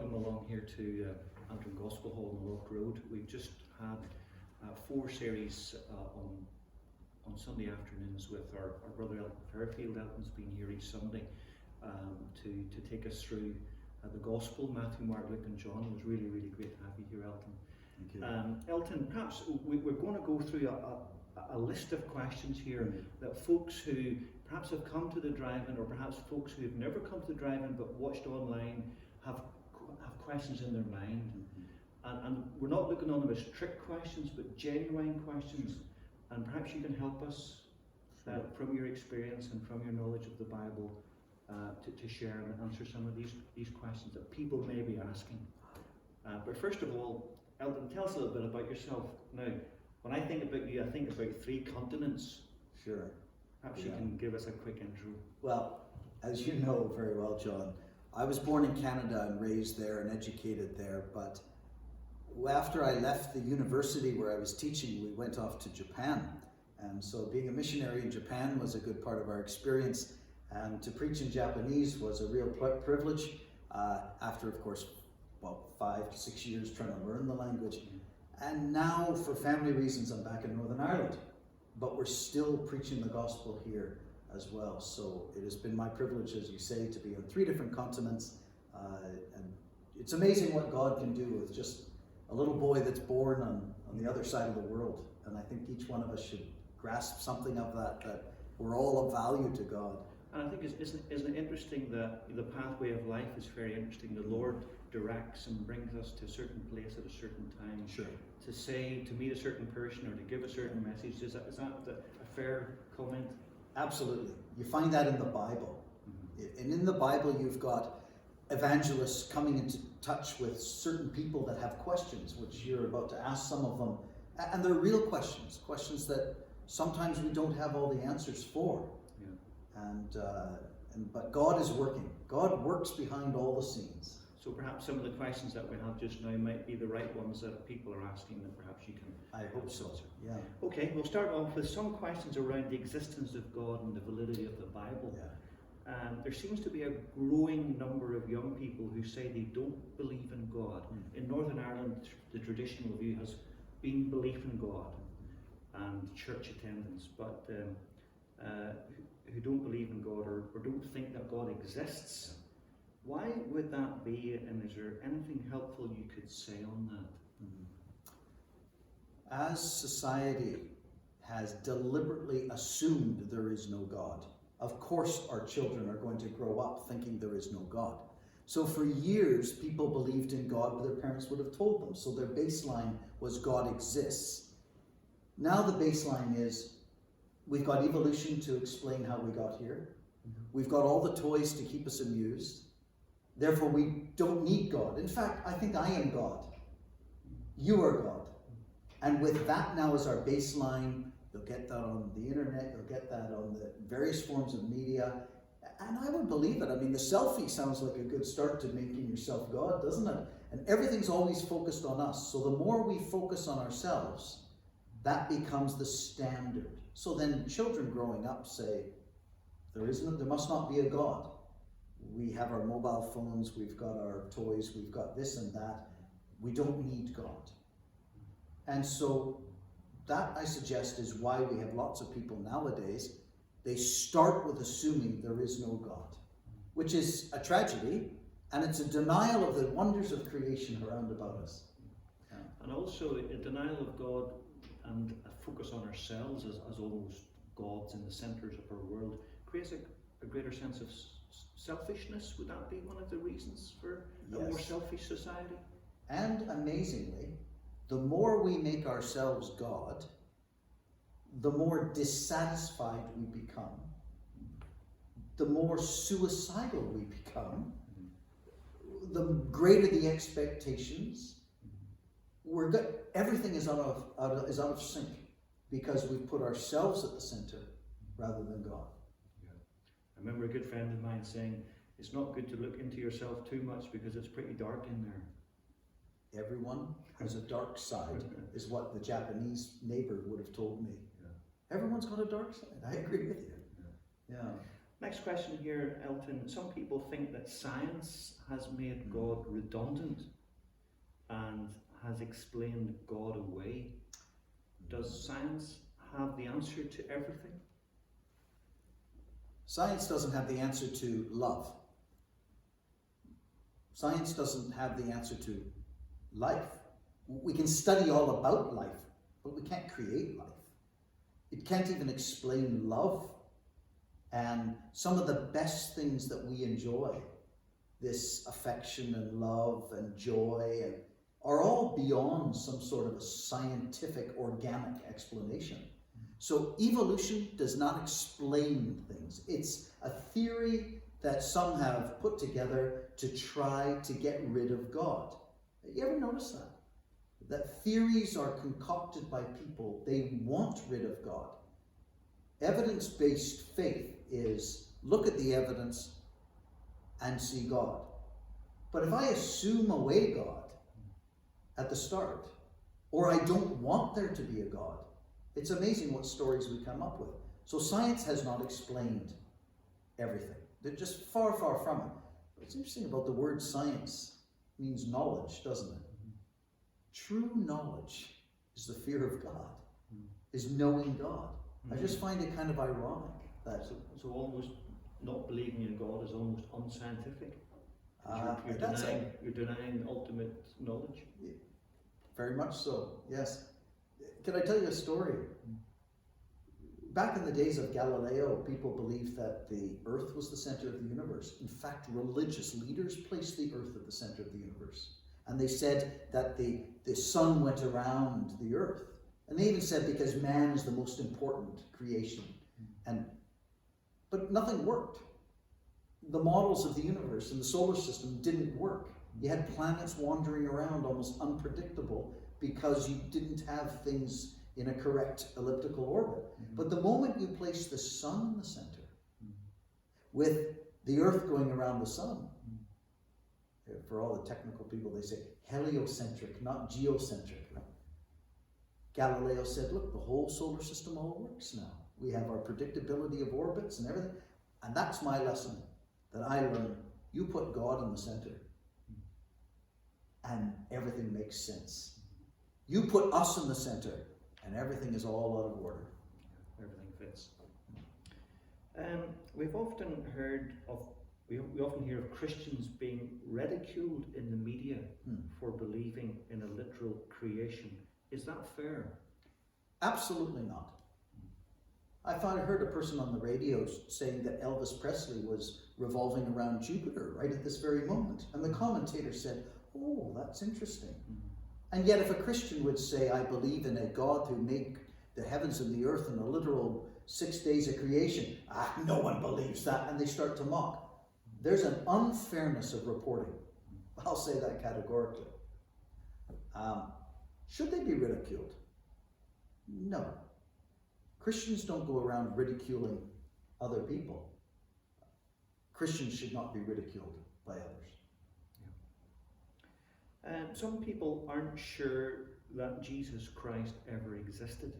welcome along here to Elton Gospel Hall on Lock Road. We've just had 4 series on Sunday afternoons with our brother Elton Fairfield. Elton's been here each Sunday to take us through the Gospel, Matthew, Mark, Luke and John. It was really, really great to have you here, Elton. Thank you. Elton, perhaps we're going to go through a list of questions here that folks who perhaps have come to the drive-in, or perhaps folks who have never come to the drive-in but watched online, have questions in their mind. And we're not looking on them as trick questions, but genuine questions. And perhaps you can help us from your experience and from your knowledge of the Bible to share and answer some of these questions that people may be asking. But first of all, Elton, tell us a little bit about yourself. Now, when I think about you, I think about 3 continents. Sure. Perhaps you can give us a quick intro. Well, as you know very well, John, I was born in Canada and raised there and educated there, but after I left the university where I was teaching, we went off to Japan. And so being a missionary in Japan was a good part of our experience, and to preach in Japanese was a real privilege after, of course, 5 to 6 years trying to learn the language. And now, for family reasons, I'm back in Northern Ireland, but we're still preaching the gospel here as well. So it has been my privilege, as you say, to be on 3 different continents, and it's amazing what God can do with just a little boy that's born on the other side of the world. And I think each one of us should grasp something of that we're all of value to God. And I think isn't it interesting that the pathway of life is very interesting. The Lord directs and brings us to a certain place at a certain time. Sure. To meet a certain person or to give a certain message. Is that a fair comment? Absolutely. You find that in the Bible. And in the Bible you've got evangelists coming into touch with certain people that have questions, which you're about to ask some of them. And they're real questions that sometimes we don't have all the answers for. Yeah. But God is working. God works behind all the scenes. So perhaps some of the questions that we have just now might be the right ones that people are asking, that perhaps you can. I hope so. Yeah. Okay, we'll start off with some questions around the existence of God and the validity of the Bible. Yeah. There seems to be a growing number of young people who say they don't believe in God. In Northern Ireland, the traditional view has been belief in God and church attendance, but who don't believe in God or don't think that God exists. Why would that be, and is there anything helpful you could say on that? As society has deliberately assumed there is no God, of course our children are going to grow up thinking there is no God. So for years people believed in God, but their parents would have told them. So their baseline was God exists. Now the baseline is we've got evolution to explain how we got here. We've got all the toys to keep us amused. Therefore, we don't need God. In fact, I think I am God. You are God. And with that now as our baseline, you'll get that on the internet, you'll get that on the various forms of media. And I would believe it. I mean, the selfie sounds like a good start to making yourself God, doesn't it? And everything's always focused on us. So the more we focus on ourselves, that becomes the standard. So then children growing up say, there must not be a God. We have our mobile phones, we've got our toys, we've got this and that. We don't need God. And so that, I suggest, is why we have lots of people nowadays. They start with assuming there is no God, which is a tragedy, and it's a denial of the wonders of creation around about us. Yeah. And also a denial of God and a focus on ourselves as almost gods in the centres of our world creates a greater sense of selfishness. Would that be one of the reasons for a more selfish society? And amazingly, the more we make ourselves God, the more dissatisfied we become, the more suicidal we become, the greater the expectations. Everything is out of sync because we've put ourselves at the center rather than God. I remember a good friend of mine saying, it's not good to look into yourself too much because it's pretty dark in there. Everyone has a dark side, is what the Japanese neighbor would have told me. Yeah. Everyone's got a dark side. I agree with you. Yeah. Next question here, Elton. Some people think that science has made God redundant and has explained God away. Does science have the answer to everything? Science doesn't have the answer to love. Science doesn't have the answer to life. We can study all about life, but we can't create life. It can't even explain love. And some of the best things that we enjoy, this affection and love and joy, are all beyond some sort of a scientific, organic explanation. So evolution does not explain things. It's a theory that some have put together to try to get rid of God. You ever notice that? That theories are concocted by people. They want rid of God. Evidence-based faith is look at the evidence and see God. But if I assume away God at the start, or I don't want there to be a God, it's amazing what stories we come up with. So science has not explained everything. They're just far, far from it. What's interesting about the word science means knowledge, doesn't it? True knowledge is the fear of God, is knowing God. I just find it kind of ironic that... So almost not believing in God is almost unscientific. You're denying ultimate knowledge. Yeah, very much so, yes. Can I tell you a story? Back in the days of Galileo, people believed that the earth was the center of the universe. In fact, religious leaders placed the earth at the center of the universe. And they said that the sun went around the earth. And they even said because man is the most important creation. But nothing worked. The models of the universe and the solar system didn't work. You had planets wandering around, almost unpredictable, because you didn't have things in a correct elliptical orbit. But the moment you place the sun in the center, with the earth going around the sun, for all the technical people, they say heliocentric, not geocentric. Right? Galileo said, look, the whole solar system all works now. We have our predictability of orbits and everything. And that's my lesson that I learned. You put God in the center, and everything makes sense. You put us in the center, and everything is all out of order. Everything fits. We've often heard of, we often hear of Christians being ridiculed in the media for believing in a literal creation. Is that fair? Absolutely not. I heard a person on the radio saying that Elvis Presley was revolving around Jupiter right at this very moment. And the commentator said, oh, that's interesting. And yet if a Christian would say, I believe in a God who made the heavens and the earth in a literal 6 days of creation, no one believes that, and they start to mock. There's an unfairness of reporting. I'll say that categorically. Should they be ridiculed? No. Christians don't go around ridiculing other people. Christians should not be ridiculed by others. Some people aren't sure that Jesus Christ ever existed,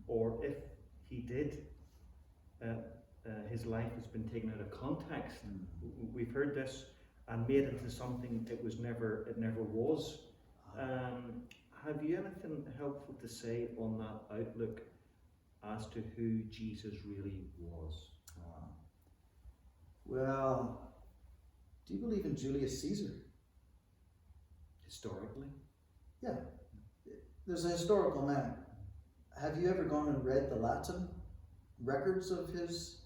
or if he did, his life has been taken out of context. We've heard this and made it into something it never was. Have you anything helpful to say on that outlook as to who Jesus really was? Well, do you believe in Julius Caesar? Historically? Yeah. There's a historical man. Have you ever gone and read the Latin records of his?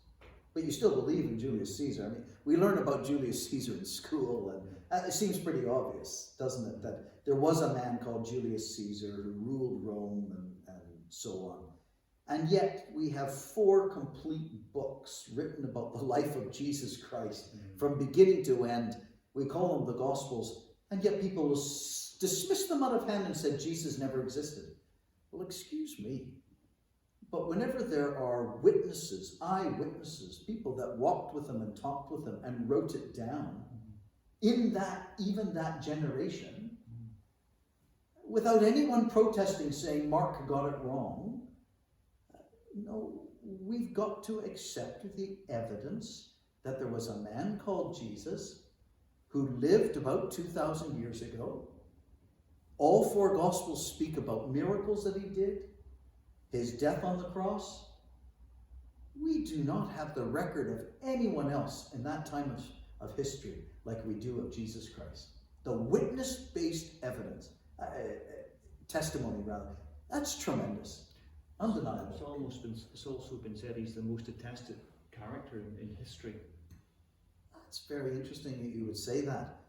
But you still believe in Julius Caesar. I mean, we learn about Julius Caesar in school, and it seems pretty obvious, doesn't it, that there was a man called Julius Caesar who ruled Rome and so on. And yet we have 4 complete books written about the life of Jesus Christ from beginning to end. We call them the Gospels, and yet people will dismiss them out of hand and said Jesus never existed. Well, excuse me. But whenever there are witnesses, eyewitnesses, people that walked with him and talked with him and wrote it down, in that, even that generation, without anyone protesting saying Mark got it wrong, no, we've got to accept the evidence that there was a man called Jesus who lived about 2,000 years ago. All four Gospels speak about miracles that he did, his death on the cross. We do not have the record of anyone else in that time of history like we do of Jesus Christ. The witness-based evidence, testimony rather, that's tremendous, undeniable. It's also been said he's the most attested character in history. That's very interesting that you would say that.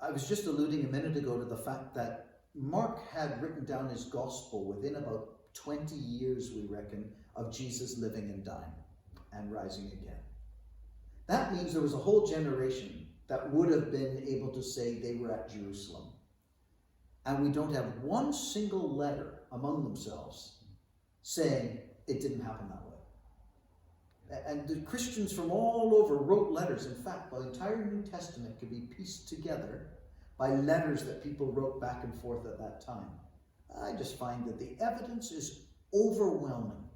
I was just alluding a minute ago to the fact that Mark had written down his gospel within about 20 years, we reckon, of Jesus living and dying and rising again. That means there was a whole generation that would have been able to say they were at Jerusalem. And we don't have one single letter among themselves saying it didn't happen that way. And the Christians from all over wrote letters. In fact, the entire New Testament could be pieced together by letters that people wrote back and forth at that time. I just find that the evidence is overwhelming.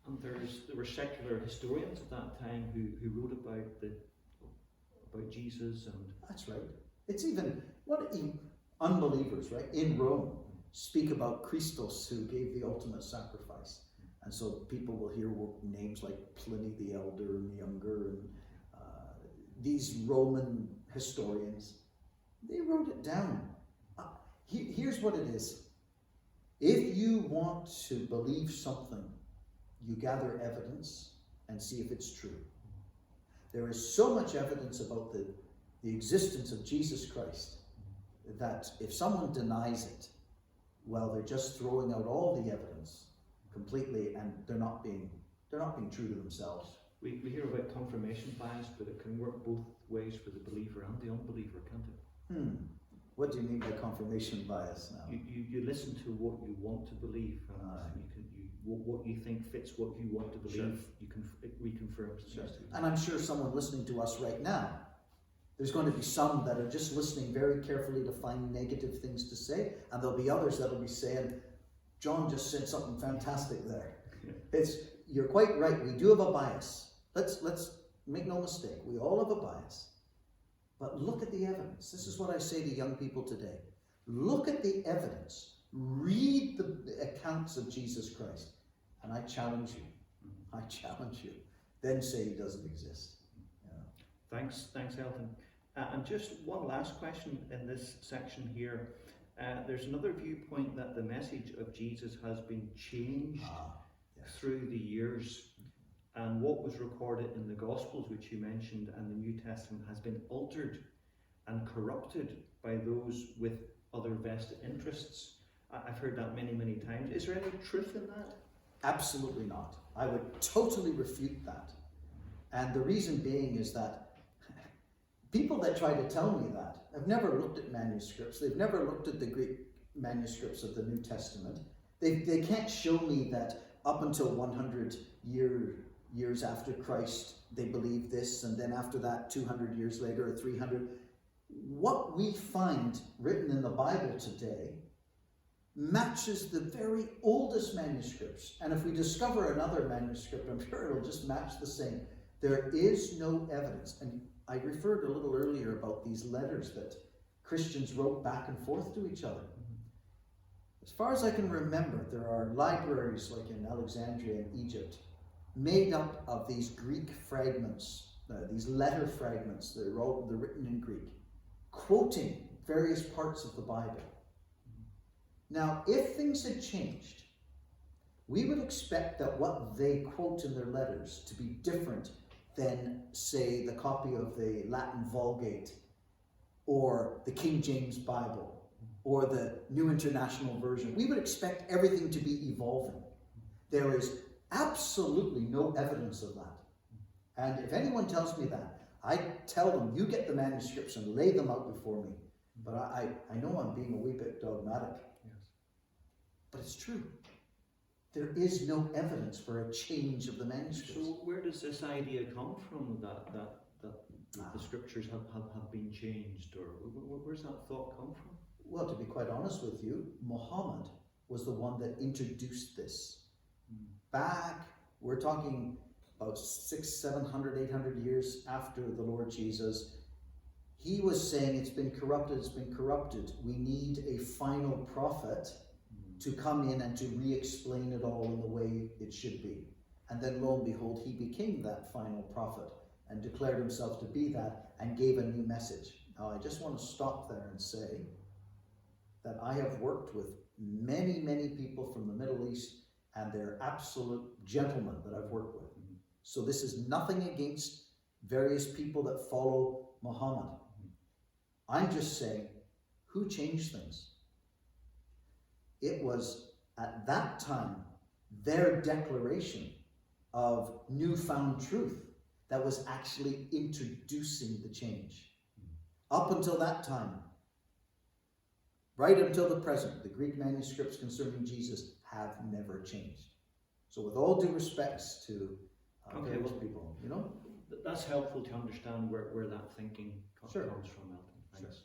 And there were secular historians at that time who wrote about Jesus, and that's right. It's even unbelievers, right, in Rome speak about Christos, who gave the ultimate sacrifice. And so people will hear names like Pliny the Elder and the Younger, and these Roman historians, they wrote it down. Here's what it is. If you want to believe something, you gather evidence and see if it's true. There is so much evidence about the existence of Jesus Christ that if someone denies it, well, they're just throwing out all the evidence completely, and they're not being true to themselves. We hear about confirmation bias, but it can work both ways for the believer and the unbeliever, can't it? What do you mean by confirmation bias now? You listen to what you want to believe, and what you think fits what you want to believe. Sure. It reconfirms. Sure. And I'm sure someone listening to us right now, there's going to be some that are just listening very carefully to find negative things to say, and there'll be others that will be saying, John just said something fantastic there. You're quite right. We do have a bias. Let's make no mistake. We all have a bias. But look at the evidence. This is what I say to young people today. Look at the evidence. Read the accounts of Jesus Christ. And I challenge you. I challenge you. Then say he doesn't exist. Yeah. Thanks, Elton. And just one last question in this section here. There's another viewpoint that the message of Jesus has been changed through the years, and what was recorded in the Gospels, which you mentioned, and the New Testament has been altered and corrupted by those with other vested interests. I've heard that many, many times. Is there any truth in that? Absolutely not. I would totally refute that. And the reason being is that people that try to tell me that have never looked at manuscripts. They've never looked at the Greek manuscripts of the New Testament. They can't show me that up until 100 years after Christ, they believed this, and then after that, 200 years later, or 300. What we find written in the Bible today matches the very oldest manuscripts. And if we discover another manuscript, I'm sure it'll just match the same. There is no evidence. And I referred a little earlier about these letters that Christians wrote back and forth to each other. As far as I can remember, there are libraries like in Alexandria in Egypt made up of these Greek fragments, these letter fragments. They're written in Greek, quoting various parts of the Bible. Now, if things had changed, we would expect that what they quote in their letters to be different than, say, the copy of the Latin Vulgate, or the King James Bible, or the New International Version. We would expect everything to be evolving. There is absolutely no evidence of that. And if anyone tells me that, I tell them, you get the manuscripts and lay them out before me. But I know I'm being a wee bit dogmatic. Yes. But it's true. There is no evidence for a change of the manuscripts. So where does this idea come from that the scriptures have been changed, or where's that thought come from? Well, to be quite honest with you, Muhammad was the one that introduced this. Back, we're talking about 600, 700, 800 years after the Lord Jesus, he was saying it's been corrupted, it's been corrupted. We need a final prophet to come in and to re-explain it all in the way it should be. And then lo and behold, he became that final prophet and declared himself to be that and gave a new message. Now I just want to stop there and say that I have worked with many, many people from the Middle East, and they're absolute gentlemen that I've worked with. So this is nothing against various people that follow Muhammad. I'm just saying, who changed things? It was at that time their declaration of newfound truth that was actually introducing the change. Up until that time, right until the present, the Greek manuscripts concerning Jesus have never changed. So with all due respects to various people, that's helpful to understand where that thinking comes from, Elton. Thanks. Sure.